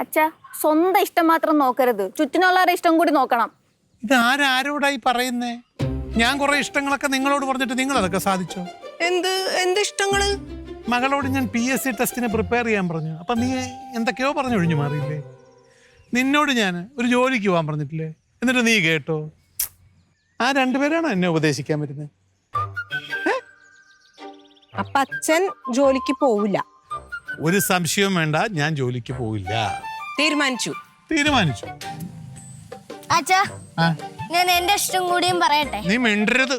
അച്ഛാ സ്വന്തം ഇഷ്ടം മാത്രം നോക്കരുത്, ചുറ്റിനുള്ളവരുടെ ഇഷ്ടം കൂടി നോക്കണം. ഇത് ആരോടായി പറയുന്നേ? ഞാൻ കുറെ ഇഷ്ടങ്ങളൊക്കെ നിങ്ങളോട് പറഞ്ഞിട്ട് നിങ്ങൾ അതൊക്കെ സാധിച്ചോ? എന്ത് ഇഷ്ടങ്ങള്? മകളോട് ഞാൻ PSC ടെസ്റ്റിന് പ്രിപ്പയർ ചെയ്യാൻ പറഞ്ഞു. അപ്പൊ നീ എന്തൊക്കെയോ പറഞ്ഞു ഒഴിഞ്ഞു മാറിയില്ലേ? നിന്നോട് ഞാൻ ഒരു ജോലിക്ക് പോകാൻ പറഞ്ഞിട്ടില്ലേ? എന്നിട്ട് നീ കേട്ടോ? ആ രണ്ടുപേരാണോ എന്നെ ഉപദേശിക്കാൻ വരുന്നത്? അപ്പൊ അച്ഛൻ ജോലിക്ക് പോവില്ല? ഒരു സംശയവും വേണ്ട, ഞാൻ ജോലിക്ക് പോവില്ല. തീരുമാനിച്ചു. അച്ഛാ ഞാൻ എന്റെ ഇഷ്ടം കൂടിയും പറയട്ടെ. നീ മിണ്ടരുത്.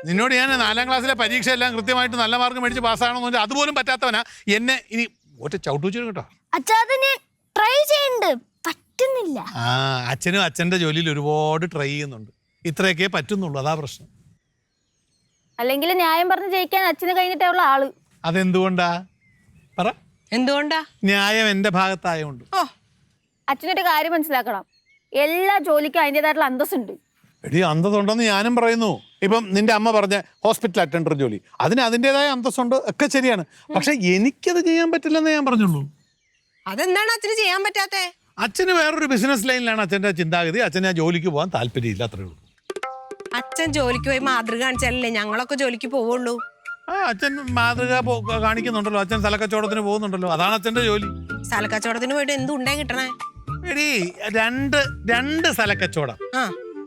നിന്നോട് ഞാൻ 4ാം ക്ലാസ്സിലെ പരീക്ഷ എല്ലാം കൃത്യമായിട്ട് നല്ല മാർക്ക് മേടിച്ച് പാസ്സാകണമെന്ന് അതുപോലും പറ്റാത്തവനാ എന്നെ ഇനി ഒറ്റ ചവിട്ടു വെച്ചു കേട്ടോ. അച്ഛാ അത് ഞാൻ ട്രൈ ചെയ്യുന്നുണ്ട്, പറ്റുന്നില്ല. അച്ഛനും അച്ഛന്റെ ജോലിയിൽ ഒരുപാട് ട്രൈ ചെയ്യുന്നുണ്ട്, ഇത്രയൊക്കെ പറ്റുന്നുള്ളൂ, അതാ പ്രശ്നം. അല്ലെങ്കിൽ ന്യായം പറഞ്ഞ് ജയിക്കാൻ അച്ഛന് കഴിഞ്ഞിട്ടുള്ള ആള്. അതെന്തുകൊണ്ടാ പറ? എന്തുകൊണ്ടാ? ന്യായം എന്റെ ഭാഗത്തായോണ്ട്. അച്ഛനൊരു കാര്യം മനസ്സിലാക്കണം, എല്ലാ ജോലിക്കും അതിൻ്റെതായിട്ടുള്ള അന്തസ്സുണ്ട്. എടി അന്തസ്സുണ്ടെന്ന് ഞാനും പറയുന്നു. ഇപ്പം നിന്റെ അമ്മ പറഞ്ഞ ഹോസ്പിറ്റൽ അറ്റൻഡർ ജോലി, അതിന് അതിൻ്റെതായ അന്തസ്സുണ്ട്, ഒക്കെ ശരിയാണ്. പക്ഷെ എനിക്കത് ചെയ്യാൻ പറ്റില്ലെന്ന് ഞാൻ പറഞ്ഞുള്ളൂ. അതെന്താണ് അച്ഛന് ചെയ്യാൻ പറ്റാത്തെ? അച്ഛന് വേറൊരു ബിസിനസ് ലൈനിലാണ് അച്ഛൻ്റെ ചിന്താഗതി. അച്ഛന് ആ ജോലിക്ക് പോകാൻ താല്പര്യമില്ല, അത്രേ ഉള്ളൂ. അച്ഛൻ ജോലിക്ക് പോയി മാതൃക കാണിച്ചാലല്ലേ ഞങ്ങളൊക്കെ ജോലിക്ക് പോവുള്ളൂ. അച്ഛൻ മാതൃക കാണിക്കുന്നുണ്ടല്ലോ, അച്ഛൻ സ്ഥലക്കച്ചവടത്തിന് പോകുന്നുണ്ടല്ലോ, അതാണ് അച്ഛൻ്റെ ജോലി. സ്ഥലക്കച്ചവടത്തിന് പോയിട്ട് എന്തുണ്ടേ കിട്ടണേ? എടി രണ്ട് സ്ഥലക്കച്ചവടം,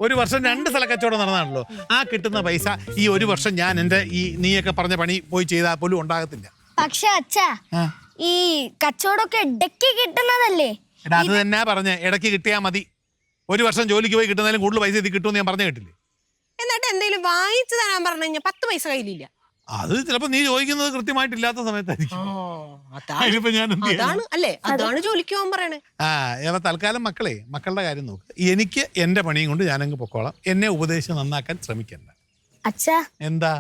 ഒരു വർഷം 2 സ്ഥലക്കച്ചവടം നടന്നാണല്ലോ. ആ കിട്ടുന്ന പൈസ ഈ ഒരു വർഷം ഞാൻ എൻ്റെ ഈ നീയൊക്കെ പറഞ്ഞ പണി പോയി ചെയ്താൽ പോലും ഉണ്ടാകത്തില്ല. പക്ഷെ അച്ഛാ ഈ കച്ചവടമൊക്കെ ഇടയ്ക്ക് കിട്ടുന്നതല്ലേ? എടാ അത് തന്നെ പറഞ്ഞ, ഇടയ്ക്ക് കിട്ടിയാൽ മതി. ഒരു വർഷം ജോലിക്ക് പോയി കിട്ടുന്നതിലും കൂടുതൽ പൈസ ഇത് കിട്ടുമെന്ന് ഞാൻ പറഞ്ഞു കേട്ടില്ലേ? എന്നിട്ട് എന്തെങ്കിലും വാങ്ങിച്ചു തരാൻ പറഞ്ഞു കഴിഞ്ഞാൽ 10 പൈസ കയ്യിലില്ല. അത് ചിലപ്പോ നീ ചോദിക്കുന്നത് കൃത്യമായിട്ടില്ലാത്ത സമയത്തായിരിക്കും. അതാണ് ജോലിക്ക് പോകാൻ പറയണേ. തൽക്കാലം മക്കളുടെ കാര്യം നോക്ക്. എനിക്ക് എന്റെ പണിയും കൊണ്ട് ഞാനങ്ങ് പൊക്കോളാം. എന്നെ ഉപദേശം നന്നാക്കാൻ ശ്രമിക്കണ്ട. അച്ഛാ എന്താ?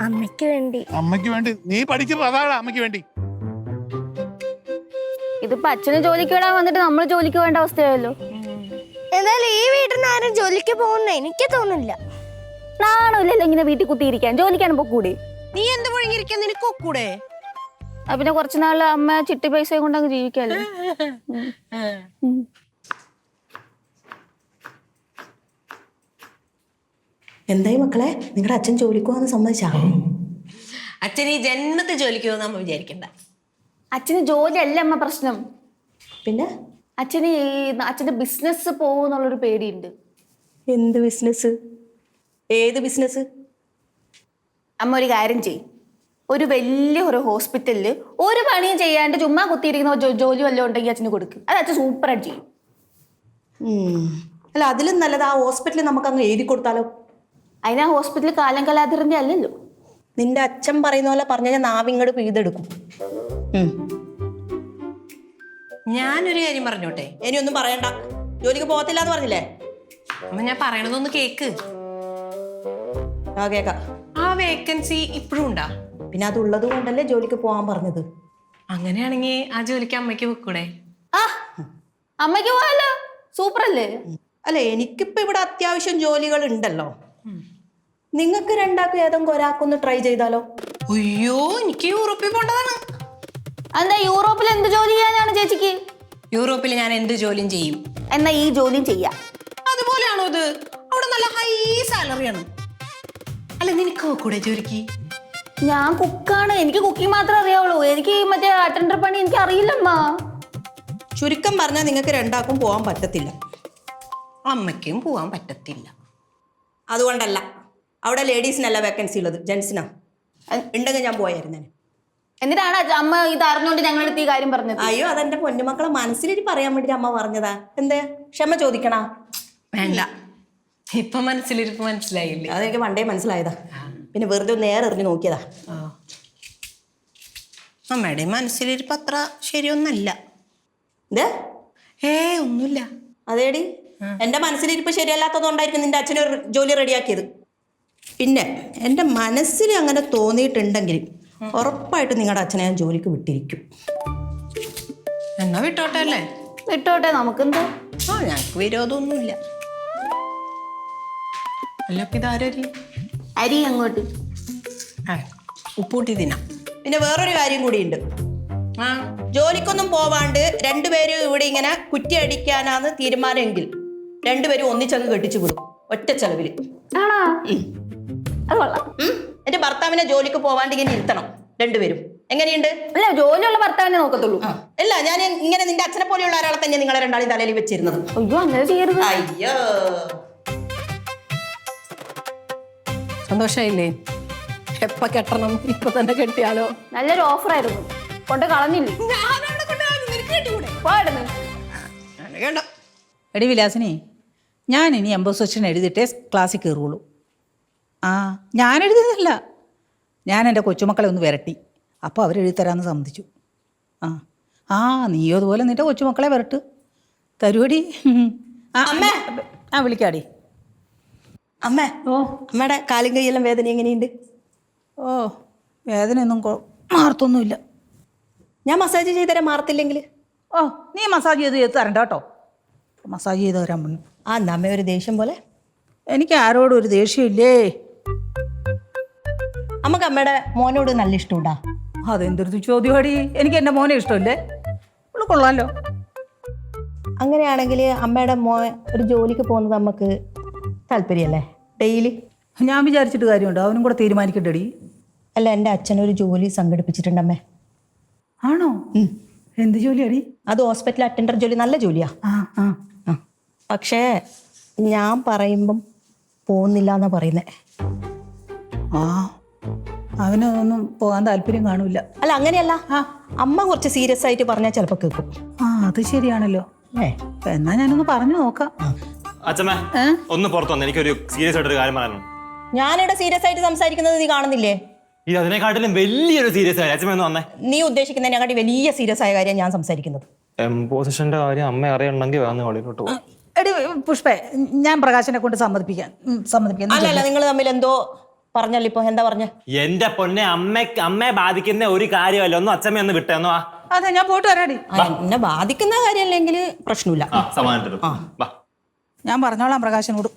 അമ്മയ്ക്ക് വേണ്ടി നീ പഠിക്കുമ്പോ അതാണ് അമ്മയ്ക്ക് വേണ്ടി. ഇതിപ്പോ അച്ഛന് ജോലിക്ക് വിടാൻ വന്നിട്ട് നമ്മൾ ജോലിക്ക് വേണ്ട അവസ്ഥയായല്ലോ. എന്നാലും ഈ വീട്ടിൽ നിന്ന് ആരും ജോലിക്ക് പോകുന്ന എനിക്ക് തോന്നുന്നില്ല. നാണമില്ലല്ലോ ഇങ്ങനെ വീട്ടിൽ കുത്തിയിരിക്കാൻ, ജോലിക്കാണ് പൊക്കൂടെ? നീ എന്ത് മുഴങ്ങിയിരിക്കാൻ? നിനക്ക് ഒക്കൂടെ? പിന്നെ കുറച്ചു നാള് അമ്മ ചിട്ടി പൈസ കൊണ്ട് അങ്ങ് ജീവിക്കാല്ലോ. എന്തായി മക്കളെ, നിങ്ങളുടെ അച്ഛൻ ജോലിക്ക് പോകാന്ന് സമ്മതിച്ചാ? അച്ഛൻ ഈ ജന്മത്തെ ജോലിക്ക് പോകുന്ന അമ്മ വിചാരിക്കണ്ട. അച്ഛന് ജോലിയല്ല അമ്മ പ്രശ്നം. പിന്നെ അച്ഛന്റെ ബിസിനസ് പോകുന്നുള്ളൊരു പേടിയുണ്ട്. എന്ത് ബിസിനസ്? ഏത് ബിസിനസ്? അമ്മ ഒരു കാര്യം ചെയ്യും, ഒരു വലിയ ഹോസ്പിറ്റലിൽ ഒരു പണിയും ചെയ്യാണ്ട് ചുമ്മാ കുത്തിയിരിക്കുന്ന ജോലി വല്ലതും ഉണ്ടെങ്കിൽ അച്ഛന് കൊടുക്കും. അത് അച്ഛൻ സൂപ്പറായിട്ട് ചെയ്യും. അല്ല അതിലും നല്ലത് ആ ഹോസ്പിറ്റലിൽ നമുക്ക് അങ്ങ് എഴുതി കൊടുത്താലോ? അതിനാ ഹോസ്പിറ്റൽ കാലം കലാതിറിന്റെ അല്ലല്ലോ. നിന്റെ അച്ഛൻ പറയുന്ന പോലെ പറഞ്ഞാൽ നാവിങ്ങോട് പിഴുതെടുക്കും. ഞാനൊരു കാര്യം പറഞ്ഞോട്ടെ? ഇനിയൊന്നും പറയണ്ട, ജോലിക്ക് പോകത്തില്ല എന്ന് പറഞ്ഞില്ലേ? അമ്മ ഞാൻ പറയണതൊന്ന് കേക്ക്. കേക്കാം. ആ വേക്കൻസി ഇപ്പോഴും ഉണ്ടാ? പിന്നെ അതുള്ളത് കൊണ്ടല്ലേ ജോലിക്ക് പോകാൻ പറഞ്ഞത്. അങ്ങനെയാണെങ്കിൽ ആ ജോലിക്ക് അമ്മയ്ക്ക് വെക്കൂടെ? അമ്മയ്ക്ക് പോകാലോ, സൂപ്പർ അല്ലേ? അല്ല എനിക്കിപ്പോ ഇവിടെ അത്യാവശ്യം ജോലികൾ ഉണ്ടല്ലോ. നിങ്ങൾക്ക് രണ്ടാക്കും ഏതെങ്കിലും ഒരാൾക്കൊന്ന് ട്രൈ ചെയ്താലോ? അയ്യോ എനിക്ക് യൂറോപ്പിൽ പോണ്ടതാണ്. എന്താ യൂറോപ്പിൽ എന്ത് ജോലി ചെയ്യാനാണ് ചേച്ചിക്ക്? യൂറോപ്പിൽ ഞാൻ എന്ത് ജോലിയും ചെയ്യും. എന്നാ ഈ ജോലിയും ചെയ്യാം. അതുപോലെയാണോ ഇത്? അവിടെ നല്ല ഹൈ സാലറിയാണ്. അല്ല നിനക്ക് കൂടെ ജോലിക്ക്? ഞാൻ കുക്കാണ്, എനിക്ക് കുക്കിംഗ് മാത്രമേ അറിയാവുള്ളൂ. എനിക്ക് മറ്റേ അറ്റൻഡർ പണി എനിക്ക് അറിയില്ലമ്മ. ചുരുക്കം പറഞ്ഞാൽ നിങ്ങൾക്ക് രണ്ടാക്കും പോകാൻ പറ്റത്തില്ല. അമ്മയ്ക്കും പോവാൻ പറ്റത്തില്ല. അതുകൊണ്ടല്ല, അവിടെ ലേഡീസിനല്ല വേക്കൻസി ഉള്ളത്, ജെന്റ്സിനാ. ഉണ്ടെങ്കിൽ ഞാൻ പോയായിരുന്നേ. എന്നിട്ടാണ് അമ്മ ഇത് അറിഞ്ഞുകൊണ്ട് ഞങ്ങളുടെ ഈ കാര്യം പറഞ്ഞത്? അയ്യോ അതെന്റെ പൊന്നുമക്കളെ മനസ്സിലിട്ട് പറയാൻ വേണ്ടി അമ്മ പറഞ്ഞതാ. എന്തേ ക്ഷമ ചോദിക്കണ? വേണ്ട, ഇപ്പൊ മനസ്സിലിരിപ്പ് മനസ്സിലായില്ലേ? അതെനിക്ക് പണ്ടേ മനസ്സിലായതാ, പിന്നെ വെറുതെ നേരെ എറിഞ്ഞു നോക്കിയതാ. അമ്മയുടെ മനസ്സിലിരിപ്പ് അത്ര ശരിയൊന്നല്ല. എന്തേ? ഒന്നുമില്ല. അതേടി, എന്റെ മനസ്സിലിരിപ്പ് ശരിയല്ലാത്തതുകൊണ്ടായിരിക്കും നിന്റെ അച്ഛനൊരു ജോലി റെഡിയാക്കിയത്. പിന്നെ എന്റെ മനസ്സിൽ അങ്ങനെ തോന്നിയിട്ടുണ്ടെങ്കിൽ ഉറപ്പായിട്ട് നിങ്ങളുടെ അച്ഛനെ ഞാൻ ജോലിക്ക് വിട്ടിരിക്കും. എന്നാ വിട്ടോട്ടെ അല്ലേ? വിട്ടോട്ടെ, നമുക്കെന്തോ. ഞങ്ങൾക്ക് വിരോധമൊന്നുമില്ല. അല്ല അപ്പൊ ഇതാരരി? അരി അങ്ങോട്ട് ഉപ്പൂട്ടി തിന്നാം. പിന്നെ വേറൊരു കാര്യം കൂടിയുണ്ട്. ജോലിക്കൊന്നും പോവാണ്ട് രണ്ടുപേരും ഇവിടെ ഇങ്ങനെ കുറ്റിയടിക്കാനാണ് തീരുമാനമെങ്കിൽ രണ്ടുപേരും ഒന്നിച്ചങ്ങ് കെട്ടിച്ചു വിടും ഒറ്റ ചെലവില്. ആണോ? അത് കൊള്ളാം. എന്റെ ഭർത്താവിനെ ജോലിക്ക് പോവാണ്ട് ഇങ്ങനെ ഇരുത്തണം രണ്ടുപേരും. എങ്ങനെയുണ്ട്? അല്ല, ജോലിയുള്ള ഭർത്താവിനെ നോക്കത്തുള്ളൂ. അല്ല, ഞാൻ ഇങ്ങനെ നിന്റെ അച്ഛനെ പോലെയുള്ള ഒരാളെ തന്നെ നിങ്ങളെ രണ്ടാളും തലയിൽ വെച്ചിരുന്നത്. അയ്യോ, അങ്ങനെ ചെയ്യരുത്. അയ്യോ, സന്തോഷായില്ലേ? എപ്പ കെട്ടണം? ഇപ്പൊ തന്നെ കെട്ടിയാലോ? നല്ലൊരു ഓഫറായിരുന്നു, കൊണ്ട് കളഞ്ഞില്ലേ? പോയിടുന്നു. എടി വിലാസിനി, ഞാൻ ഇനി എംബോസിഷൻ എഴുതിയിട്ടേ ക്ലാസ്സിൽ കയറുള്ളൂ. ആ, ഞാൻ എഴുതിയതല്ല, ഞാൻ എൻ്റെ കൊച്ചുമക്കളെ ഒന്ന് വരട്ടി. അപ്പോൾ അവരെഴുതി തരാമെന്ന് സമ്മതിച്ചു. ആ ആ നീയോ അതുപോലെ നിൻ്റെ കൊച്ചുമക്കളെ വരട്ട് തരുവടി. അമ്മേ. വിളിക്കാടി. അമ്മേ, അമ്മയുടെ കാലും കൈയെല്ലാം വേദന എങ്ങനെയുണ്ട്? ഓ, വേദനയൊന്നും മാറത്തൊന്നുമില്ല. ഞാൻ മസാജ് ചെയ്തുതരാൻ മാറത്തില്ലെങ്കിൽ? ഓ, നീ മസാജ് ചെയ്ത് തരണ്ട കേട്ടോ. മസാജ് ചെയ്ത് തരാൻ പറഞ്ഞു. ആ, അമ്മ ഒരു ദേഷ്യം പോലെ. എനിക്ക് ആരോടും ഒരു ദേഷ്യമില്ലേ. അമ്മക്ക് അമ്മയുടെ മോനോട് നല്ല ഇഷ്ടമുണ്ടാ? അതെന്തൊരു ചോദ്യമാടി. എനിക്ക് എൻ്റെ മോനെ ഇഷ്ടമില്ലേ? അവള് കൊള്ളാമല്ലോ. അങ്ങനെയാണെങ്കിൽ അമ്മയുടെ മോൻ ഒരു ജോലിക്ക് പോകുന്നത് നമുക്ക് താല്പര്യമല്ലേ? ഡെയിലി ഞാൻ വിചാരിച്ചിട്ട് കാര്യമുണ്ടോ? അവനും കൂടെ തീരുമാനിക്കട്ടെടി. അല്ല, എൻ്റെ അച്ഛനൊരു ജോലി സംഘടിപ്പിച്ചിട്ടുണ്ടമ്മേ. ആണോ? എന്ത് ജോലിയാടി? അത് ഹോസ്പിറ്റൽ അറ്റൻഡർ ജോലി. നല്ല ജോലിയാ. പക്ഷേ ഞാൻ പറയുമ്പം പോകുന്നില്ല എന്നാ പറയുന്നേ. ആ, അവനൊന്നും പോകാൻ താല്പര്യം കാണൂല. അല്ല, അങ്ങനെയല്ല, അമ്മ കുറച്ച് സീരിയസ് ആയിട്ട് പറഞ്ഞാൽ ചിലപ്പോൾ കേൾക്കും. ആ, അത് ശരിയാണല്ലോ. എന്നാ ഞാനൊന്ന് പറഞ്ഞു നോക്കാം. അച്ഛമ്മേ, ഒന്ന് പുറത്തു വന്ന് എനിക്കൊരു സീരിയസ് ആയിട്ടൊരു കാര്യം പറയാനുണ്ട്. ഞാനിവിടെ സീരിയസ് ആയിട്ട് സംസാരിക്കുന്നത് നീ കാണുന്നില്ലേ? ഇത് അതിനെക്കാട്ടിലും വലിയൊരു സീരിയസ് ആയി. അച്ഛമ്മ ഒന്ന് വന്നേ. നീ ഉദ്ദേശിക്കുന്നതിനെക്കാട്ടി വലിയ സീരിയസ് ആയ കാര്യം ഞാൻ സംസാരിക്കുന്നത്. എംപോസിഷന്റെ കാര്യം അമ്മ അറിയണമെങ്കിൽ വന്ന് വെളിയിലോട്ട് പോകും. എടി പുഷ്പേ, ഞാൻ പ്രകാശനെ കൊണ്ട് സമ്മതിപ്പിക്കാം. അല്ലല്ല, നിങ്ങൾ തമ്മിൽ എന്തോ പറഞ്ഞല്ലോ. ഇപ്പൊ എന്താ പറഞ്ഞ? എന്റെ പൊന്നെ, അമ്മയെ ബാധിക്കുന്ന ഒരു കാര്യമല്ല. ഒന്നും അച്ഛമ്മ ഒന്ന് വിട്ടേന്നോ. അതെ, ഞാൻ പോയിട്ട് വരാടി. എന്നെ ബാധിക്കുന്ന കാര്യമല്ലെങ്കിൽ പ്രശ്നമില്ല. ഞാൻ പറഞ്ഞോളാം പ്രകാശനോട്.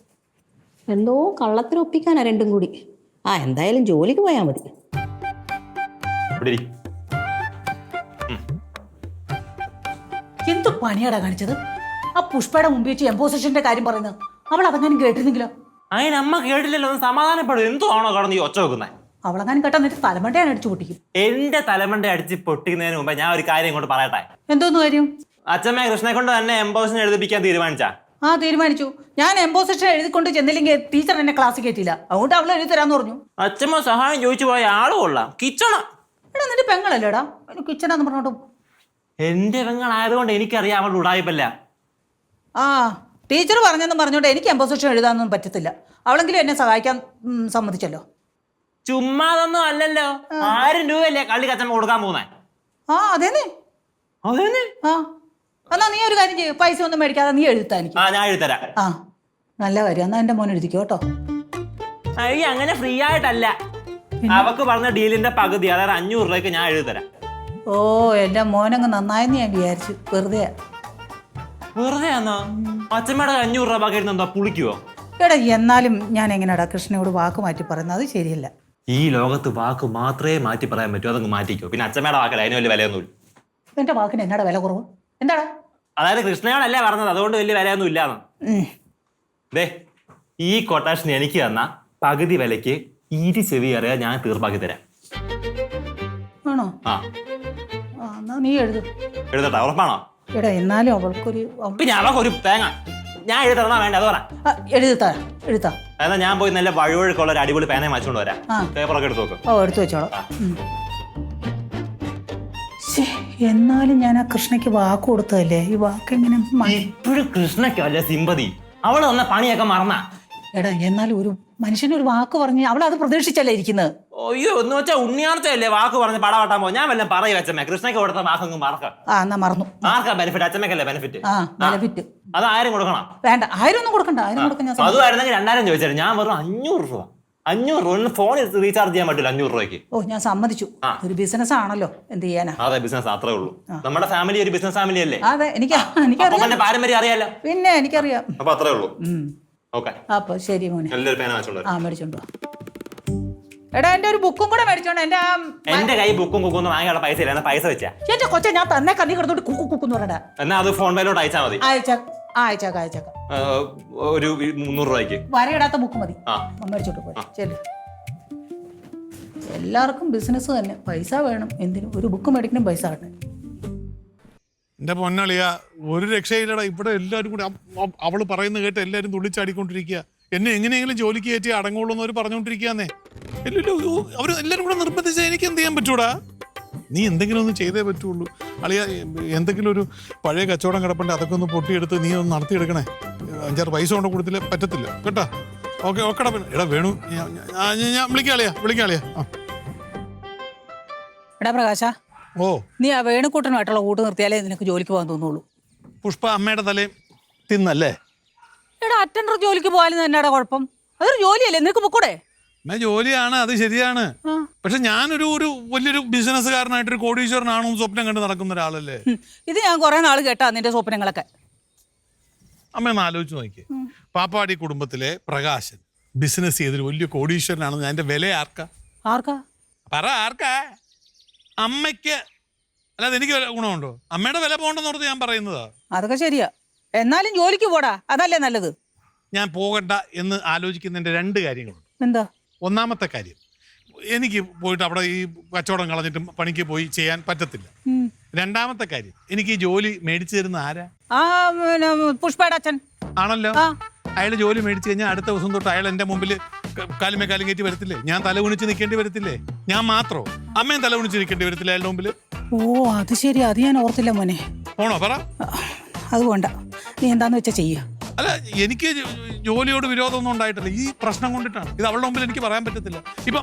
എന്തോ കള്ളത്തിന് ഒപ്പിക്കാനാ രണ്ടും കൂടി. എന്തായാലും ജോലിക്ക് പോയാൽ മതി. എന്ത് പണിയാടാ കാണിച്ചത്? ആ പുഷ്പയുടെ മുമ്പിൽ വെച്ച് എംപോസിഷന്റെ കാര്യം പറയുന്നത് അവൾ അതെങ്ങാനും കേട്ടിരുന്നെങ്കിലോ? അതിന് അമ്മ കേട്ടില്ലല്ലോ. ഒന്ന് സമാധാനപ്പെടും. എന്തോ ആണോ കടന്ന് ഈ ഒച്ച വെക്കുന്നത്? അവളെങ്ങാനും കേട്ടാ എന്നിട്ട് തലമണ്ടയാണ് അടിച്ചു പൊട്ടിക്കും. എന്റെ തലമണ്ട അടിച്ച് പൊട്ടിക്കുന്നതിന് മുമ്പ് ഞാൻ ഒരു കാര്യം ഇങ്ങോട്ട് പറയട്ടെ. എന്തോന്ന് കാര്യം? അച്ഛമ്മ കൃഷ്ണനെ കൊണ്ട് തന്നെ എംപോസിഷൻ എഴുതിപ്പിക്കാൻ തീരുമാനിച്ചാ? ആ, തീരുമാനിച്ചു. ഞാൻ എംപോസിഷൻ എഴുതിക്കൊണ്ട് ചെന്നില്ലെങ്കിൽ ടീച്ചർ എന്നെ ക്ലാസ്സിൽ കയറ്റില്ല. അതുകൊണ്ട് അവൾ എഴുതി തരാന്ന് പറഞ്ഞു. അച്ഛമ്മ സഹായം ചോദിച്ചു പോയ ആള് കൊള്ളാം. കിച്ചണ എടാ, നിന്റെ പെങ്ങളല്ലേടാ കിച്ചണാന്ന് പറഞ്ഞോട്ടും. എന്റെ പെങ്ങളായതുകൊണ്ട് എനിക്കറിയാം അവൾ ഉടായിപ്പല്ല. ആ, ടീച്ചർ പറഞ്ഞെന്ന് പറഞ്ഞോണ്ട് എനിക്ക് എംപോസിഷൻ എഴുതാനൊന്നും പറ്റത്തില്ല. അവളെങ്കിലും എന്നെ സഹായിക്കാൻ സമ്മതിച്ചല്ലോ. ചുമ്മാതൊന്നും അല്ലല്ലോ. 1000 രൂപയല്ലേ കള്ളി കച്ചമ്മ കൊടുക്കാൻ പോകുന്നേ? ആ, അതേന്നെ. ആ, എന്നാ നീ ഒരു കാര്യം ചെയ്യും, പൈസ ഒന്നും മേടിക്കാതെ നീ എഴുതിത്താ എനിക്ക്. ഞാൻ എഴുതരാം. ആ, നല്ല കാര്യം. എന്നാ എന്റെ മോൻ എഴുതിക്കോ കേട്ടോ. അയ്യ, അങ്ങനെ ഫ്രീ ആയിട്ടല്ല. അവക്ക് പറഞ്ഞ ഡീലിന്റെ പകുതി, അതായത് 500 രൂപയ്ക്ക് ഞാൻ എഴുതരാം. ഓ, എന്റെ മോനങ്ങ് നന്നായെന്ന് ഞാൻ വിചാരിച്ചു. വെറുതെ ആണോ? അച്ഛമ്മയുടെ 500 രൂപ ബാക്കി എഴുതുന്നോ? പുളിക്കുവോ? എടാ, എന്നാലും ഞാൻ എങ്ങനെയാടാ കൃഷ്ണയോട് വാക്ക് മാറ്റി പറയുന്നത്? അത് ശരിയല്ല. ഈ ലോകത്ത് വാക്ക് മാത്രമേ മാറ്റി പറയാൻ പറ്റൂ. അതങ്ങ് മാറ്റിക്കോ. പിന്നെ അച്ഛമ്മയുടെ വാക്കല്ല, അതിന് വലിയ വിലയൊന്നുമില്ല. എന്റെ വാക്കിന് എന്നാടാ വില കുറവ്? എന്താടാ? അതായത് കൃഷ്ണയോടല്ലേ പറഞ്ഞത്, അതുകൊണ്ട് വലിയ വിലയൊന്നും ഇല്ലാന്ന്. ദേ, ഈ കൊട്ടേഷൻ എനിക്ക് തന്ന പകുതി വിലക്ക് 20 ചെവി അറിയാൻ ഞാൻ തീർപ്പാക്കി തരാം. ആണോ? ആ, എന്നാ നീ എഴുതട്ടെ? ഉറപ്പാണോ? എടാ, എന്നാലും അവൾക്കൊരു പിന്നെ അവക്കൊരു തേങ്ങ ഞാൻ എഴുതണോ വേണ്ട? അത് പറ. എഴുതാ. എന്നാ ഞാൻ പോയി നല്ല വഴുവഴുക്കുള്ള ഒരു അടിപൊളി പേനയും വാങ്ങിച്ചുകൊണ്ട് വരാം. പേപ്പറൊക്കെ എടുത്ത് നോക്കും. ഓ, എടുത്തു വെച്ചോളാം. എന്നാലും ഞാൻ ആ കൃഷ്ണയ്ക്ക് വാക്ക് കൊടുത്തതല്ലേ. ഈ വാക്ക് എങ്ങനെ? ഇപ്പോഴും കൃഷ്ണയ്ക്കല്ലേ സിമ്പതി? അവള് വന്ന പണിയൊക്കെ മറന്നാ? എടാ, എന്നാലും ഒരു മനുഷ്യനൊരു വാക്ക് പറഞ്ഞ് അവളത് പ്രതീക്ഷിച്ചല്ലേ ഇരിക്കുന്നത്. അയ്യോ, എന്ന് വെച്ചാൽ ഉണ്ണിയാർച്ചയല്ലേ വാക്ക് പറഞ്ഞ് പടവട്ടാൻ പോ. ഞാൻ വല്ലതും പറയും അച്ഛമ്മ. കൃഷ്ണയ്ക്ക് കൊടുത്ത വാക്കങ്ങ് മറക്കാം. എന്നാ മറന്നു. ആർക്കാ ബെനിഫിറ്റ്? അച്ഛമ്മക്കല്ലേ ബെനിഫിറ്റ്. ബെനിഫിറ്റ് അത് 1000 കൊടുക്കണം. വേണ്ട, 1000 ഒന്നും കൊടുക്കണ്ട. 1000 കൊടുക്കാൻ ഞാൻ അതുമായിരുന്നെങ്കിൽ 2000 ചോദിച്ചാലും ഞാൻ വെറും 500 രൂപ. 500 രൂപ ഫോണിൽ റീചാർജ് ചെയ്യാൻ പറ്റില്ല. 500 രൂപയ്ക്ക്. ഓ, ഞാൻ സമ്മതിച്ചു. ഒരു ബിസിനസ് ആണല്ലോ, എന്ത് ചെയ്യാനാ? അതെ, ബിസിനസ് അത്രേ ഉള്ളൂ. നമ്മുടെ ഫാമിലി ഒരു ബിസിനസ് ഫാമിലി അല്ലേ? അതെ, എനിക്കറിയാം. പാരമ്പര്യം അറിയാലോ. പിന്നെ എനിക്കറിയാം. അപ്പൊ അത്രേ ഉള്ളൂ. ഓക്കെ, അപ്പൊ ശരി മോനെ. നല്ലൊരു പേന വാങ്ങിച്ചോളൂ. മേടിച്ചോണ്ടോ. എടാ എന്റെ ഒരു ബുക്കും കൂടെ മേടിച്ചോണ്ട് എന്റെ എന്റെ കൈ ബുക്കും കുക്കും ഒന്നും വാങ്ങിയുള്ള പൈസ ഇല്ല. എന്നാ പൈസ വെച്ചാ എന്റെ കൊച്ചെ ഞാൻ തന്നെ കണ്ണി കിടന്നോട്ട് കുക്കു കുക്കുന്നു പറയടാ. എന്നാ അത് ഫോൺ പേയിലോട്ട് അയച്ചാൽ മതി. അയച്ചേക്കാം ഒരു 300 രൂപയ്ക്ക് വരയിടാത്ത ബുക്ക് മതി. ആ. മേടിച്ചോട്ട് പോയി ശരി. എല്ലാവർക്കും ബിസിനസ് തന്നെ, പൈസ വേണം. എന്തിനും ഒരു ബുക്ക് മേടിക്കണം, പൈസ കിട്ടണം. എന്റെ പൊന്നളിയ ഒരു രക്ഷയില്ലടാ. ഇവിടെ എല്ലാവരും കൂടി അവള് പറയുന്നത് കേട്ട് എല്ലാവരും തുള്ളിച്ചാടിക്കൊണ്ടിരിക്കുക. എന്നെ എങ്ങനെയെങ്കിലും ജോലിക്ക് കയറ്റി അടങ്ങുള്ളൂ എന്നവർ പറഞ്ഞുകൊണ്ടിരിക്കുകയെന്നേ. അവർ എല്ലാവരും കൂടെ നിർബന്ധിച്ചാൽ എനിക്ക് എന്ത് ചെയ്യാൻ പറ്റൂടാ? നീ എന്തെങ്കിലും ഒന്ന് ചെയ്തേ പറ്റുള്ളൂ അളിയ. എന്തെങ്കിലും ഒരു പഴയ കച്ചവടം കിടപ്പുണ്ട്, അതൊക്കെ ഒന്ന് പൊട്ടിയെടുത്ത് നീ ഒന്ന് നടത്തിയെടുക്കണേ. 5-6 പൈസ കൊണ്ട് കൊടുത്തില്ല പറ്റത്തില്ല കേട്ടോ. ഓക്കെ ഓക്കെടാ. പിന്നെ എടാ വേണു, ഞാൻ വിളിക്കാളിയാ. എടാ പ്രകാശ, ഓ നീ ആ വേണുക്കൂട്ടനുമായിട്ടുള്ള കൂട്ട് നിർത്തിയാലേ നിനക്ക് ജോലിക്ക് പോകാൻ തോന്നുള്ളൂ. പുഷ്പ അമ്മയുടെ തലയും തിന്നല്ലേ? എടാ അറ്റൻഡർ ജോലിക്ക് പോയാലും തന്നെയാടാ കുഴപ്പം. അതൊരു ജോലിയല്ലേ, നിനക്ക് പൊക്കൂടെ? ജോലിയാണ്, അത് ശരിയാണ്. പക്ഷെ ഞാനൊരു വലിയൊരു ബിസിനസ്സുകാരനായിട്ടൊരു കോടീശ്വരനാണോ സ്വപ്നം കണ്ട് നടക്കുന്ന ഒരാളല്ലേ. ഇത് ഞാൻ കുറെ നാൾ കേട്ടാ നിന്റെ സ്വപ്നങ്ങളൊക്കെ. അമ്മ ഒന്ന് ആലോചിച്ച് നോക്കിയേ. പാപ്പാടി കുടുംബത്തിലെ പ്രകാശൻ ബിസിനസ് ചെയ്തൊരു വലിയ കോടീശ്വരനാണെന്ന്. അതിന്റെ വില ആർക്കാ പറ? ആർക്കാ? അമ്മയ്ക്ക്. അല്ലാതെ എനിക്ക് ഗുണമുണ്ടോ? അമ്മയുടെ വില പോകണ്ടെന്ന് ഓർത്ത് ഞാൻ പറയുന്നതാ. അതൊക്കെ ശരിയാ, എന്നാലും ജോലിക്ക് പോടാ, അതല്ലേ നല്ലത്. ഞാൻ പോകണ്ട എന്ന് ആലോചിക്കുന്നതിന്റെ 2 കാര്യങ്ങളുണ്ട്. എന്താ? ഒന്നാമത്തെ കാര്യം, എനിക്ക് പോയിട്ട് അവിടെ ഈ കച്ചവടം കളഞ്ഞിട്ട് പണിക്ക് പോയി ചെയ്യാൻ പറ്റത്തില്ല. രണ്ടാമത്തെ കാര്യം, എനിക്ക് ഈ ജോലി മേടിച്ചു തരുന്ന ആരാ? പുഷ്പയുടെ അച്ഛൻ ആണല്ലോ. അയാൾ ജോലി മേടിച്ചു കഴിഞ്ഞാൽ അടുത്ത ദിവസം തൊട്ട് അയാൾ എന്റെ മുമ്പിൽ കാലുമേ കാലും കയറ്റി വരത്തില്ലേ? ഞാൻ തല കുണിച്ച് നിൽക്കേണ്ടി വരത്തില്ലേ? ഞാൻ മാത്രോ? അമ്മയും തല കുണിച്ച് നിൽക്കേണ്ടി വരത്തില്ല അയാളുടെ മുമ്പിൽ? ഓ അത് ശരി, അത് ഞാൻ ഓർത്തില്ല മോനെ. പോണോ പറ? അത് വേണ്ട, നീ എന്താന്ന് വെച്ചാ ചെയ്യ. അല്ല, എനിക്ക് ജോലിയോട് വിരോധമൊന്നും ഉണ്ടായിട്ടില്ല. ഈ പ്രശ്നം കൊണ്ടിട്ടാണ്. ഇത് അവളുടെ മുമ്പിൽ എനിക്ക് പറയാൻ പറ്റത്തില്ല. ഇപ്പം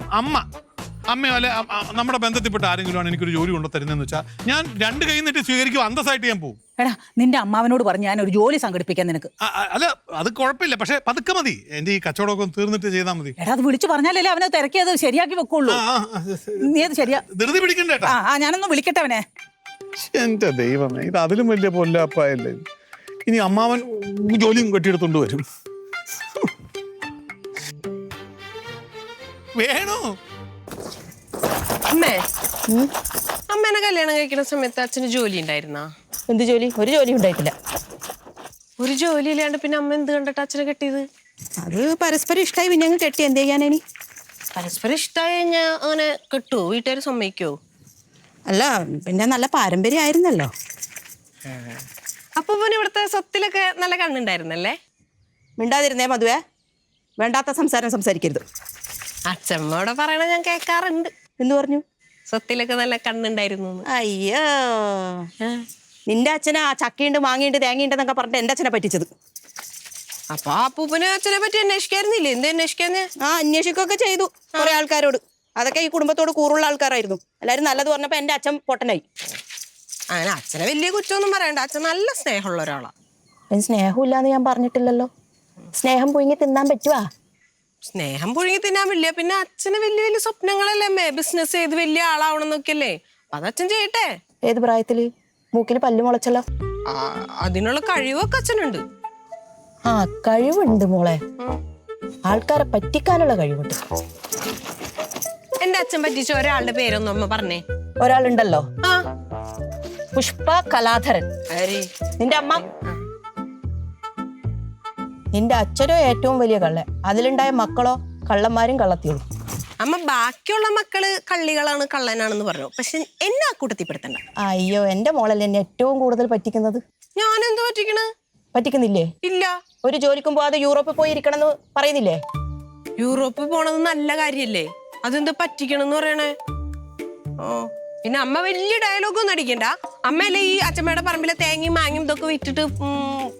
അമ്മയോ അല്ലെ നമ്മുടെ ബന്ധത്തിൽപ്പെട്ട ആരെങ്കിലും ആണ് എനിക്കൊരു ജോലി കൊണ്ടു തരുന്നതെന്ന് വെച്ചാൽ ഞാൻ 2 കൈ നീട്ടി സ്വീകരിക്കും, അന്തസ്സായിട്ട് ഞാൻ പോകും. എടാ നിന്റെ അമ്മാവനോട് പറഞ്ഞ് ഞാൻ ഒരു ജോലി സംഘടിപ്പിക്കാൻ നിനക്ക്. അല്ല, അത് കുഴപ്പമില്ല. പക്ഷെ പതുക്കെ മതി. എന്റെ ഈ കച്ചവടമൊക്കെ ഒന്ന് തീർന്നിട്ട് ചെയ്താൽ മതി. എടാ അത് വിളിച്ചു പറഞ്ഞാലല്ലേ അവനെ തിരക്കിയത് ശരിയാക്കി വെക്കുള്ളൂ. നീ അത് ശരിയാ ധൃതി പിടിക്കണ്ടേട്ടാ. ഞാനൊന്ന് വിളിക്കട്ടെ അവനെ. എന്റെ ദൈവമേ, ഇത് അതിലും വലിയ പൊല്ലാപ്പായല്ലേ. ഇനി അമ്മാവൻ ജോലിയും കെട്ടിയെടുത്തോണ്ട് വരും. വേണു, അമ്മേ, അമ്മേനെ കല്യാണം കഴിക്കുന്ന സമയത്ത് അച്ഛന് ജോലി ഉണ്ടായിരുന്നാ? എന്ത് ജോലി? ഒരു ജോലി ഉണ്ടായിട്ടില്ല. ഒരു ജോലി ഇല്ലാണ്ട് പിന്നെ അമ്മ എന്ത് കണ്ടിട്ട് അച്ഛനെ കെട്ടിയത്? അത് പരസ്പരം ഇഷ്ടമായി, പിന്നെ അങ്ങ് കെട്ടി. എന്ത് ചെയ്യാനേനി? പരസ്പരം ഇഷ്ടമായി കഴിഞ്ഞാൽ അങ്ങനെ കെട്ടുവോ? വീട്ടുകാർ സമ്മതിക്കോ? അല്ല, പിന്നെ നല്ല പാരമ്പര്യമായിരുന്നല്ലോ. അപ്പൊ പിന്നെ ഇവിടുത്തെ സ്വത്തിലൊക്കെ നല്ല കണ്ണുണ്ടായിരുന്നല്ലേ? മിണ്ടാതിരുന്നേ മധുവേ. വേണ്ടാത്ത സംസാരം സംസാരിക്കരുത്. അച്ഛമ്മയോടെ പറയണ ഞാൻ കേൾക്കാറുണ്ട്. എന്തു പറഞ്ഞു? സ്വത്തിലൊക്കെ നല്ല കണ്ണുണ്ടായിരുന്നു. അയ്യോ, നിന്റെ അച്ഛനെ ആ ചക്കയുണ്ട് മാങ്ങയുണ്ട് തേങ്ങയുണ്ടെന്നൊക്കെ പറഞ്ഞിട്ട് എന്റെ അച്ഛനെ പറ്റിച്ചത്. അപ്പൊ ആ അപ്പൂപ്പനെ അച്ഛനെ പറ്റി അന്വേഷിക്കായിരുന്നില്ലേ? എന്ത് അന്വേഷിക്കാന്ന്? അന്വേഷിക്കുകയൊക്കെ ചെയ്തു കുറെ ആൾക്കാരോട്. അതൊക്കെ ഈ കുടുംബത്തോട് കൂറുള്ള ആൾക്കാരായിരുന്നു. എല്ലാരും നല്ലത് പറഞ്ഞപ്പോ എന്റെ അച്ഛൻ പൊട്ടനായി. അങ്ങനെ അച്ഛനെ വലിയ കുറ്റമൊന്നും പറയണ്ട. അച്ഛൻ നല്ല സ്നേഹമുള്ള ഒരാളാ. സ്നേഹമില്ലാന്ന് ഞാൻ പറഞ്ഞിട്ടില്ലല്ലോ. സ്നേഹം പുഴുങ്ങി തിന്നാൻ പറ്റുവാ? സ്നേഹം പുഴുങ്ങി തിന്നാൻ വലിയ, പിന്നെ അച്ഛന് വലിയ വലിയ സ്വപ്നങ്ങളല്ലേ അമ്മേ? ബിസിനസ് ചെയ്ത് വലിയ ആളാവണം എന്നൊക്കെയല്ലേ? അത് അച്ഛൻ ചെയ്യട്ടെ. ഏത് പ്രായത്തില്? മൂക്കിന് പല്ല് മുളച്ചല്ലോ. അതിനുള്ള കഴിവൊക്കെ അച്ഛനുണ്ട്. കഴിവുണ്ട് മോളെ. ആൾക്കാരെ പറ്റിക്കാനുള്ള കഴിവുണ്ട്. എന്റെ അച്ഛൻ പറ്റിച്ച ഒരാളുടെ പേരൊന്നും അമ്മ പറഞ്ഞേ. ഒരാളുണ്ടല്ലോ, പുഷ്പ കലാധരൻ. നിന്റെ അമ്മ. നിന്റെ അച്ഛനോ ഏറ്റവും വലിയ കള്ള. അതിലുണ്ടായ മക്കളോ കള്ളന്മാരും കള്ളത്തിയുള്ളൂ. അമ്മ ബാക്കിയുള്ള മക്കള് കള്ളികളാണ് കള്ളനാണെന്ന് പറഞ്ഞു, പക്ഷെ എന്നെ ആ കൂട്ടത്തിൽപ്പെടുത്തണ്ട. അയ്യോ, എന്റെ മോളല്ലേ എന്നെ ഏറ്റവും കൂടുതൽ പറ്റിക്കുന്നത്. ഞാൻ എന്ത് പറ്റിക്കണ്? പറ്റിക്കുന്നില്ലേ? ഇല്ല. ഒരു ജോലിക്കും പോവാതെ യൂറോപ്പിൽ പോയി ഇരിക്കണം എന്ന് പറയുന്നില്ലേ? യൂറോപ്പിൽ പോണത് നല്ല കാര്യല്ലേ? അതെന്ത് പറ്റിക്കണെന്ന് പറയണേ? ഓ, പിന്നെ അമ്മ വലിയ ഡയലോഗ് ഒന്നും അടിക്കണ്ട. അമ്മയല്ലേ ഈ അച്ഛമ്മയുടെ പറമ്പിലെ തേങ്ങയും മാങ്ങയും ഇതൊക്കെ വിറ്റിട്ട്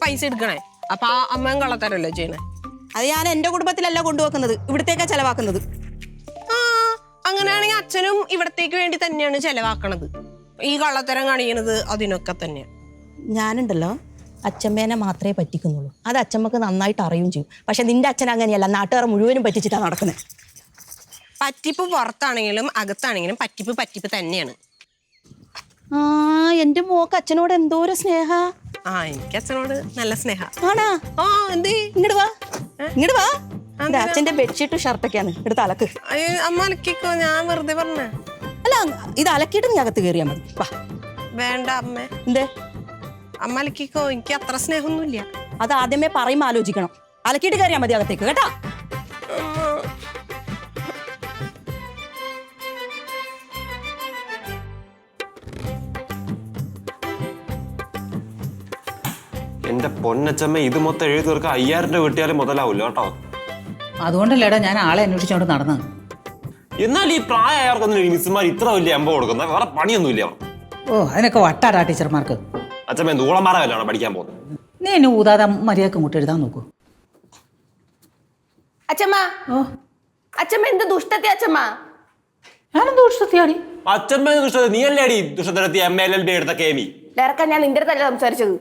പൈസ എടുക്കണേ. അപ്പൊ ആ അമ്മയും കള്ളത്തരല്ലേ ചെയ്യണേ? അത് ഞാൻ എന്റെ കുടുംബത്തിലല്ല കൊണ്ടുവെക്കുന്നത്, ഇവിടത്തേക്കാ ചെലവാക്കുന്നത്. അങ്ങനെയാണെങ്കിൽ അച്ഛനും ഇവിടത്തേക്ക് വേണ്ടി തന്നെയാണ് ചെലവാക്കണത്. ഈ കള്ളത്തരം കാണിക്കണത് അതിനൊക്കെ തന്നെയാണ്. ഞാനുണ്ടല്ലോ അച്ഛമ്മേനെ മാത്രമേ പറ്റിക്കുന്നുള്ളൂ. അത് അച്ഛമ്മക്ക് നന്നായിട്ട് അറിയും ചെയ്യും. പക്ഷെ നിന്റെ അച്ഛൻ അങ്ങനെയല്ല, നാട്ടുകാർ മുഴുവനും പറ്റിച്ചിട്ടാണ് നടക്കുന്നത്. പറ്റിപ്പ് പുറത്താണെങ്കിലും അകത്താണെങ്കിലും പറ്റിപ്പ് തന്നെയാണ്. എന്റെ മോക്ക് അച്ഛനോട് എന്തോരം സ്നേഹ. എനിക്ക് അച്ഛനോട് നല്ല സ്നേഹ. ആണാ? എന്ത്? ഇങ്ങോട്ട് വാ. എന്റെ അച്ഛന്റെ ബെഡ്ഷീറ്റ് ഷർട്ടൊക്കെയാണ് എടുത്ത് അലക്ക്. അയ്യോ, അമ്മ അലക്കിക്കോ, ഞാൻ വെറുതെ പറഞ്ഞേ. അല്ല ഇത് അലക്കിയിട്ട് നീ അകത്ത് കയറിയാൽ മതി. വാ. വേണ്ട അമ്മേ, എന്തേ? അമ്മ അലക്കിക്കോ, എനിക്ക് അത്ര സ്നേഹമൊന്നുമില്ല. അത് ആദ്യമേ പറയുമ്പോൾ ആലോചിക്കണം. അലക്കിയിട്ട് കയറിയാൽ മതി അകത്തേക്ക് കേട്ടാ. എന്റെ പൊന്നച്ചമ്മ ഇത് മൊത്തം എഴുതി തീർക്കാൻ 5000 രൂപ കിട്ടിയാലും മുതലാവില്ല കേട്ടോ. അതുകൊണ്ടല്ലേടാ ഞാൻ ആളെ അന്വേഷിച്ചോണ്ട് നടന്നത്. എന്നാൽ ഈ പ്രായമായവർക്കൊന്നും ഈ മിസ്സുമാർ ഇത്ര വലിയ എമ്പോ കൊടുക്കുന്നത് വേറെ പണിയൊന്നുമില്ല അവർ. ഓ അതിനൊക്കെ വട്ടാടാ ടീച്ചർമാർക്ക്. അച്ഛമ്മ ഊളമാരാവല്ലാണ് പഠിക്കാൻ പോകുന്നത്. നീ എന്നെ ഊതാതെ മര്യാദക്ക് ഇങ്ങോട്ട് എഴുതാൻ നോക്കൂ. അച്ഛമ്മ, ഓ അച്ഛമ്മ എന്ത് ദുഷ്ടത്തി അച്ഛമ്മ. ഞാനെന്ത് ദുഷ്ടത്തിയാടി? അച്ഛമ്മ ദുഷ്ടത നീയല്ലേ അടി ദുഷ്ടത്തിലെത്തി MLLB എടുത്ത കേമി. ഡയറക്റ്റ് ഞാൻ നിന്റെ അടുത്തല്ല സംസാരിച്ചത്.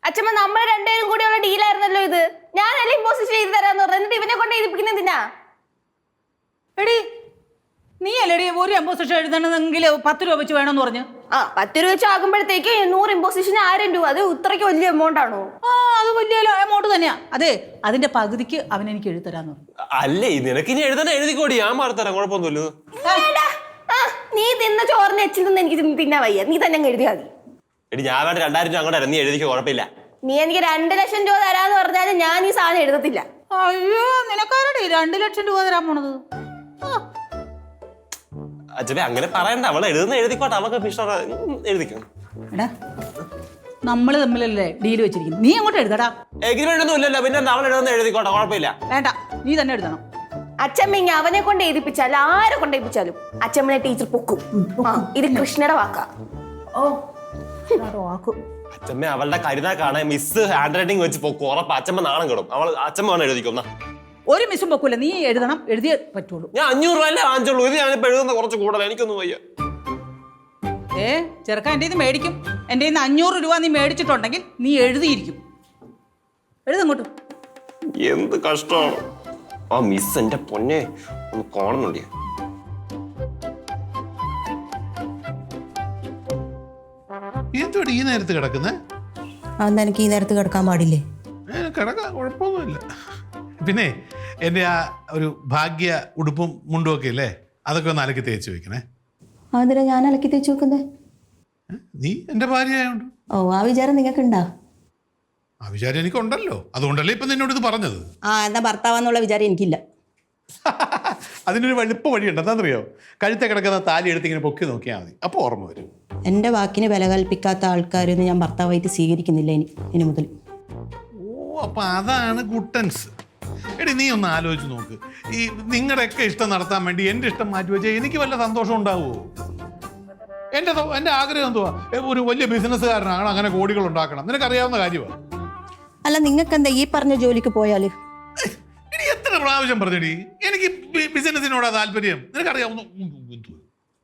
അച്ഛമ്മ നമ്മൾ രണ്ടുപേരും കൂടിയുള്ള ഡീലായിരുന്നല്ലോ ഇത്. ഞാനല്ലേ ഇമ്പോസിഷൻ ചെയ്ത് തരാന്ന് പറഞ്ഞു. എന്നിട്ട് ഇവനെ കൊണ്ട് എഴുതിപ്പിക്കുന്ന എന്തിനാ? എടി നീ അല്ലേടി ഒരു എംപോസിഷൻ എഴുതണമെങ്കിൽ 10 രൂപ വെച്ച് വേണമെന്ന് പറഞ്ഞു. 10 രൂപ വെച്ച് ആകുമ്പോഴത്തേക്ക് 100 ഇമ്പോസിഷൻ 1000 രൂപ. അത് ഇത്രയ്ക്ക് വലിയ എമൗണ്ട് ആണോ? അത് വലിയ എമൗണ്ട് തന്നെയാ. അതെ, അതിന്റെ പകുതിക്ക് അവൻ എനിക്ക് എഴുതരാന്ന് പറഞ്ഞു. അല്ലേ നിനക്ക് ഇനി എഴുതാൻ എഴുതിക്കോടി, ഞാൻ മാറിത്തരാം, കുഴപ്പമൊന്നുമില്ല. നീ തിന്ന ചോറിന് എച്ചിൽ നിന്ന് എനിക്ക് തിന്നാൻ വയ്യ. നീ തന്നെ എഴുതിയാൽ മതി. എടി ഞാൻ വേണ്ട 2000 രൂപ അങ്ങോട്ട് നീ എഴുതിക്കോ, കുഴപ്പമില്ല. നീ എനിക്ക് 2 ലക്ഷം രൂപ തരാന്ന് പറഞ്ഞാലും ഞാൻ ഈ സാധനം എഴുതത്തില്ല. അയ്യോ നിനക്കാരടി 2 ലക്ഷം രൂപ തരാൻ പോണത്? അച്ഛമ്മ അങ്ങനെ പറയണ്ട, അവൾ എഴുതുന്ന എഴുതിക്കോട്ടെ, അവൾക്ക് ഇഷ്ടം എഴുതിക്കും. എടാ നമ്മള് തമ്മിലല്ലേ ഡീല് വെച്ചിരിക്കുന്നു. നീ അങ്ങോട്ട് എഴുതടാ. എഗ്രിമെന്റ് ഒന്നും ഇല്ലല്ലോ, പിന്നെ അവൾ എഴുതുന്ന എഴുതിക്കോട്ടെ, കുഴപ്പമില്ല. വേണ്ട, നീ തന്നെ എഴുതണം. അച്ഛമ്മ ഇങ്ങനെ അവനെ കൊണ്ട് എഴുതിപ്പിച്ചാലും ആരെ കൊണ്ട് എഴുതിപ്പിച്ചാലും അച്ഛമ്മനെ ടീച്ചർ പൊക്കും. ഇത് കൃഷ്ണയുടെ വാക്കാ. അച്ഛമ്മ അവളുടെ കരുതാ കാണാൻ മിസ് ഹാൻഡ് റൈറ്റിംഗ് വെച്ച് പൊക്കും, ഉറപ്പ്. അച്ഛമ്മ നാണം കിടും. അച്ഛമ്മ വേണം എഴുതിക്കുന്ന. ഒരു മിസ്സും പൊക്കൂല, നീ എഴുതണം, എഴുതിയേ പറ്റുള്ളൂ. ഞാൻ 500 രൂപ അല്ലേ വാങ്ങിച്ചുള്ളൂ. ഇത് ഞാനിപ്പോ എഴുതുന്ന കുറച്ച് കൂടുതൽ, എനിക്കൊന്നും വയ്യ. ചെറുക്കാൻ എൻ്റെ ഇത് മേടിക്കും. എൻ്റെ 500 രൂപ നീ മേടിച്ചിട്ടുണ്ടെങ്കിൽ നീ എഴുതിയിരിക്കും. എഴുതങ്ങോട്ട്. എന്ത് കഷ്ടമാണ് ആ മിസ്. എന്റെ പൊന്നെ ഒന്ന് കാണുന്നുണ്ട്. എന്തോടി ഈ നേരത്ത് കിടക്കുന്നേ? അതെന്താ എനിക്ക് ഈ നേരത്ത് കിടക്കാൻ പാടില്ലേ? കിടക്കാൻ കുഴപ്പമൊന്നുമില്ല. പിന്നെ എൻ്റെ ആ ഒരു ഭാഗ്യ ഉടുപ്പും മുണ്ടും ഒക്കെ ഇല്ലേ, അതൊക്കെ ഒന്ന് അലക്കി തേച്ച് വെക്കണേ. അതിനാ ഞാൻ അലക്കി തേച്ച് വെക്കുന്നേ? നീ എൻ്റെ ഭാര്യയായോണ്ട്. ഓ ആ വിചാരം നിങ്ങൾക്ക് ഉണ്ടാ? ആ വിചാരം എനിക്കുണ്ടല്ലോ, അതുകൊണ്ടല്ലേ ഇപ്പം നിന്നോട് ഇത് പറഞ്ഞത്. എന്നാ ഭർത്താവെന്നുള്ള വിചാരം എനിക്കില്ല. അതിനൊരു വഴുപ്പ് വഴിയുണ്ട്. എന്താണെന്നറിയോ? കഴുത്തെ കിടക്കുന്ന താലി എടുത്ത് ഇങ്ങനെ പൊക്കി നോക്കിയാൽ മതി, അപ്പോൾ ഓർമ്മ വരും. എൻ്റെ വാക്കിന് വില കൽപ്പിക്കാത്ത ആൾക്കാരൊന്നും ഞാൻ ഭർത്താവായിട്ട് സ്വീകരിക്കുന്നില്ല ഇനി മുതൽ. ഓ അപ്പം അതാണ് കുട്ടൻസ്. എടി നീ ഒന്ന് ആലോചിച്ച് നോക്ക്. ഈ നിങ്ങളുടെയൊക്കെ ഇഷ്ടം നടത്താൻ വേണ്ടി എൻ്റെ ഇഷ്ടം മാറ്റി വെച്ചാൽ എനിക്ക് വല്ല സന്തോഷം ഉണ്ടാവുമോ? എൻ്റെ ആഗ്രഹം എന്തുവാ? ഒരു വലിയ ബിസിനസ്സുകാരനാണ്, അങ്ങനെ കോടികൾ ഉണ്ടാക്കണം. നിനക്കറിയാവുന്ന കാര്യമാണ്. അല്ല നിങ്ങൾക്ക് എന്താ ഈ പറഞ്ഞ ജോലിക്ക് പോയാല്? എടി എത്ര പ്രാവശ്യം പറഞ്ഞടി എനിക്ക് ബിസിനസ്സിനോടാ താല്പര്യം. നിനക്കറിയാവുന്ന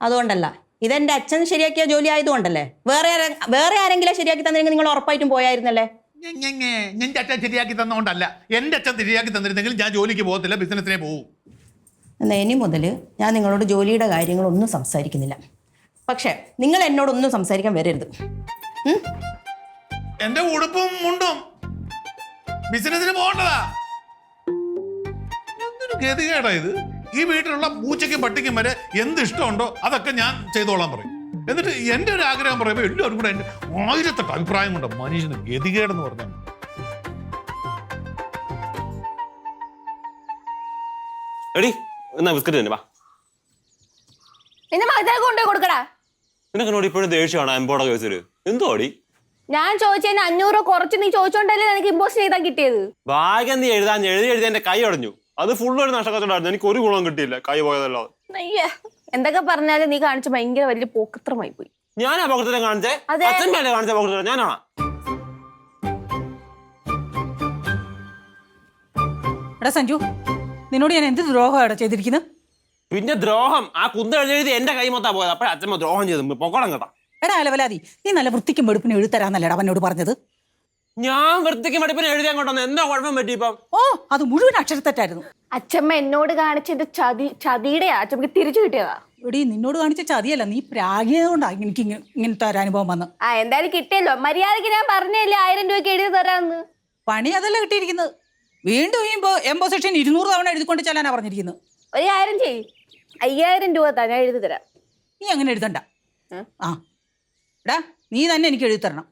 അതുകൊണ്ടല്ല, ഇതെന്റെ അച്ഛൻ ശരിയാക്കിയ ജോലി ആയതുകൊണ്ടല്ലേ. വേറെ ആരെങ്കിലും ശരിയാക്കി തന്നെങ്കിൽ നിങ്ങൾ ഉറപ്പായിട്ടും പോയായിരുന്നല്ലേ. നിന്റെ അച്ഛൻ ശരിയാക്കി തന്നുകൊണ്ടല്ല. എൻ്റെ അച്ഛൻ ശരിയാക്കി തന്നിരുന്നെങ്കിൽ ഞാൻ ജോലിക്ക് പോകത്തില്ല, ബിസിനസ്സിനെ പോവും. എന്നാൽ ഇനി മുതൽ ഞാൻ നിങ്ങളോട് ജോലിയുടെ കാര്യങ്ങളൊന്നും സംസാരിക്കുന്നില്ല. പക്ഷേ നിങ്ങൾ എന്നോടൊന്നും സംസാരിക്കാൻ വരരുത്. എൻ്റെ ഉടുപ്പും മുണ്ടും ബിസിനസ്സിന് പോകേണ്ടതാ. എന്തൊരു ഗതികേടാ ഇത്. ഈ വീട്ടിലുള്ള പൂച്ചയ്ക്കും പട്ടിക്കും വരെ എന്ത് ഇഷ്ടമുണ്ടോ അതൊക്കെ ഞാൻ ചെയ്തോളാൻ പറയും. എന്നിട്ട് എൻ്റെ ഒരു ആഗ്രഹം പറയുമ്പോൾ എല്ലാവരും കൂടെ എൻ്റെ 1008 അഭിപ്രായം കൊണ്ട് മനുഷ്യന് ഗതികേടെന്ന് പറഞ്ഞു. എടി എന്നാ ബിസ്ക്കറ്റ് തന്നെ വാ. നിന്റെ മകൾക്ക് കൊണ്ടുപോയി കൊടുക്കടാ. നിനക്കെന്നോട് ഇപ്പോഴും ദേഷ്യമാണ് എംബോടെ കേസിൽ. എന്തോ അടി? ഞാൻ ചോദിച്ചതിന് 500 രൂപ കുറച്ച് നീ ചോദിച്ചോണ്ടല്ലേ എനിക്ക് ഇമ്പോസ് ചെയ്താൽ കിട്ടിയത്. ഭാഗ്യം നീ എഴുതി എന്റെ കൈ അടഞ്ഞു. അത് ഫുള്ള് ഒരു നഷ്ടക്കച്ചവടമായിരുന്നു. എനിക്ക് ഒരു ഗുണം കിട്ടിയില്ല, കൈ പോയതല്ലാതെ. അയ്യ, എന്തൊക്കെ പറഞ്ഞാലും നീ കാണിച്ച ഭയങ്കര വലിയ പോക്കത്രമായി പോയി. ഞാനാ പോക്കത്തിനെ കാണിച്ചേ? അച്ഛനല്ലേ കാണിച്ച പോക്കത്തിനെ? ഞാനാണോ? എടാ സഞ്ജു, നിന്നോട് ഞാൻ എന്ത് ദ്രോഹമാണ് ചെയ്തിരിക്കുന്നത്? പിന്നെ ദ്രോഹം ആ കുന്ത എഴുതി എന്റെ കൈ മൊത്താ പോയത്. അപ്പഴ അച്ഛമ്മ ദ്രോഹം ചെയ്തു. പൊക്കോളം കേട്ടാ. എടാ അലവലാതി, നീ നല്ല വൃത്തിക്കും വെടുപ്പിനും എഴുതരാന്നല്ലേടാ അവനോട് പറഞ്ഞത്. ഞാൻ വൃത്തിക്കും വെടുപ്പിനും എഴുതിയാൻ കൊണ്ടുവന്ന് എന്താ കുഴപ്പം പറ്റി ഇപ്പം? ഓ അത് മുഴുവൻ അക്ഷരത്തെറ്റായിരുന്നു. അച്ഛമ്മ എന്നോട് കാണിച്ചത് ചതിയുടെയാ. അച്ഛമ്മക്ക് തിരിച്ചു കിട്ടിയതാ. എടി നിന്നോട് കാണിച്ച ചതിയല്ല, നീ പ്രാഗിയതുകൊണ്ടാ എനിക്ക് ഇങ്ങനത്തെ ഒരു അനുഭവം വന്ന്. എന്തായാലും കിട്ടിയല്ലോ. മര്യാദക്ക് ഞാൻ പറഞ്ഞല്ലേ 1000 രൂപയ്ക്ക് എഴുതി തരാന്ന്. പണി അതല്ല കിട്ടിയിരിക്കുന്നത്. വീണ്ടും ഈ എംബോസിഷൻ 200 തവണ എഴുതിക്കൊണ്ട് ചെല്ലാനാ പറഞ്ഞിരിക്കുന്നത്. ഒരു കാര്യം ചെയ്യ്, 5000 രൂപ താ, ഞാൻ എഴുതി തരാം. നീ അങ്ങനെ എഴുതണ്ട. ആ എടാ, നീ തന്നെ എനിക്ക് എഴുതി തരണം.